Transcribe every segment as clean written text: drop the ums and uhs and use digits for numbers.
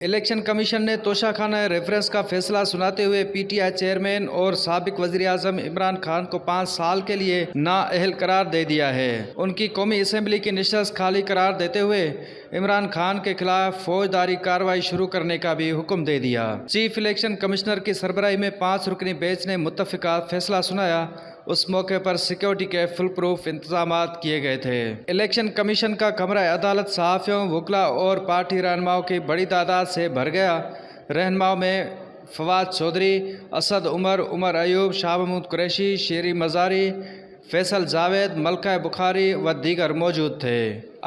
Election commission نے توشہ خانہ reference کا فیصلہ سناتے ہوئے پی ٹی آئی چیئرمین اور سابق وزیر اعظم عمران خان کو 5 سال کے لیے نااہل قرار دے دیا ہے۔ ان کی قومی اسمبلی کی نشست خالی قرار دیتے ہوئے عمران خان کے خلاف فوجداری کارروائی شروع کرنے کا بھی حکم دے دیا۔ چیف الیکشن کمشنر کی سربراہی میں 5 رکنی بینچ نے متفقہ فیصلہ سنایا۔ اس موقع پر سیکیورٹی کے فل پروف انتظامات کیے گئے تھے۔ الیکشن کمیشن کا کمرہ عدالت صحافیوں، وکلاء اور پارٹی رہنماؤں کی بڑی تعداد سے بھر گیا۔ رہنماؤں میں فواد چودھری، اسد عمر، عمر ایوب، شاہ محمود قریشی، شیری مزاری، فیصل جاوید، ملکہ بخاری و دیگر موجود تھے۔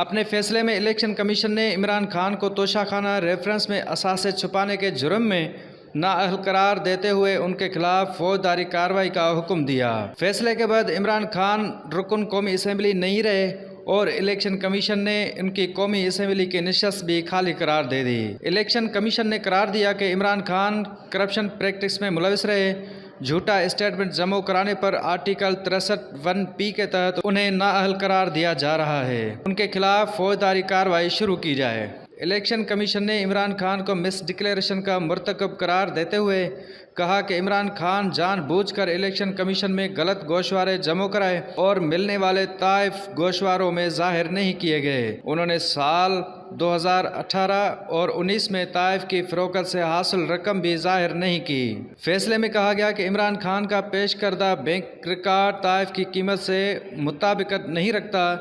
اپنے فیصلے میں الیکشن کمیشن نے عمران خان کو توشہ خانہ ریفرنس میں اثاثے چھپانے کے جرم میں نااہل قرار دیتے ہوئے ان کے خلاف فوجداری کارروائی کا حکم دیا۔ فیصلے کے بعد عمران خان رکن قومی اسمبلی نہیں رہے اور الیکشن کمیشن نے ان کی قومی اسمبلی کی نشست بھی خالی قرار دے دی۔ الیکشن کمیشن نے قرار دیا کہ عمران خان کرپشن پریکٹس میں ملوث رہے۔ جھوٹا اسٹیٹمنٹ جمع کرانے پر آرٹیکل 63(1)(p) کے تحت انہیں نااہل قرار دیا جا رہا ہے۔ ان کے خلاف فوجداری کارروائی شروع کی جائے۔ الیکشن کمیشن نے عمران خان کو مس ڈکلیریشن کا مرتکب قرار دیتے ہوئے کہا کہ عمران خان جان بوجھ کر الیکشن کمیشن میں غلط گوشوارے جمع کرائے اور ملنے والے تحائف گوشواروں میں ظاہر نہیں کیے گئے۔ انہوں نے سال 2018 اور 19 میں تحائف کی فروخت سے حاصل رقم بھی ظاہر نہیں کی۔ فیصلے میں کہا گیا کہ عمران خان کا پیش کردہ بینک ریکارڈ تحائف کی قیمت سے مطابقت نہیں رکھتا۔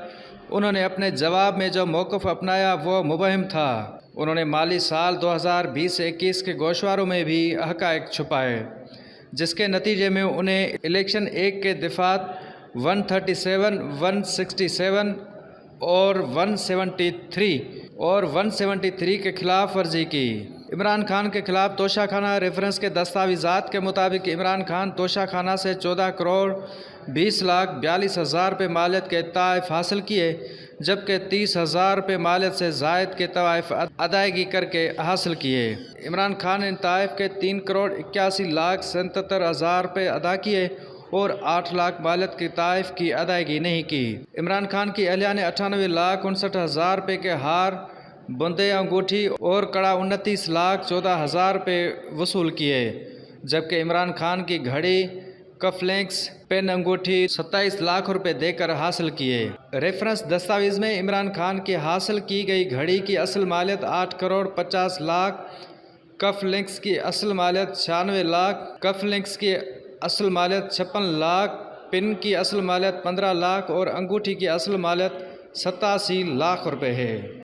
انہوں نے اپنے جواب میں جو موقف اپنایا وہ مبہم تھا۔ انہوں نے مالی سال 2020-21 کے گوشواروں میں بھی حقائق چھپائے، جس کے نتیجے میں انہیں الیکشن ایکٹ کے دفعات 137، 167 اور 173 کے خلاف ورزی کی۔ عمران خان کے خلاف توشہ خانہ ریفرنس کے دستاویزات کے مطابق عمران خان توشہ خانہ سے 14,20,42,000 روپے مالیت کے تحائف حاصل کیے، جبکہ 30,000 روپے مالیت سے زائد کے تحائف ادائیگی کر کے حاصل کیے۔ عمران خان نے ان تحائف کے 3,81,77,000 روپے ادا کیے اور 8 لاکھ مالیت کے تحائف کی ادائیگی نہیں کی۔ عمران خان کی اہلیہ نے 98,59,000 روپے کے ہار، بندے انگوٹھی اور کڑا 29,14,000 روپے وصول کیے، جبکہ عمران خان کی گھڑی، کف لنکس، پین انگوٹھی 27 لاکھ روپے دے کر حاصل کیے۔ ریفرنس دستاویز میں عمران خان کی حاصل کی گئی گھڑی کی اصل مالیت 8,50,00,000، کف لنکس کی اصل مالیت 96 لاکھ، کف لنکس کی اصل مالیت 56 لاکھ، پن کی اصل مالیت 15 لاکھ اور انگوٹھی کی اصل مالیت 87 لاکھ روپے ہے۔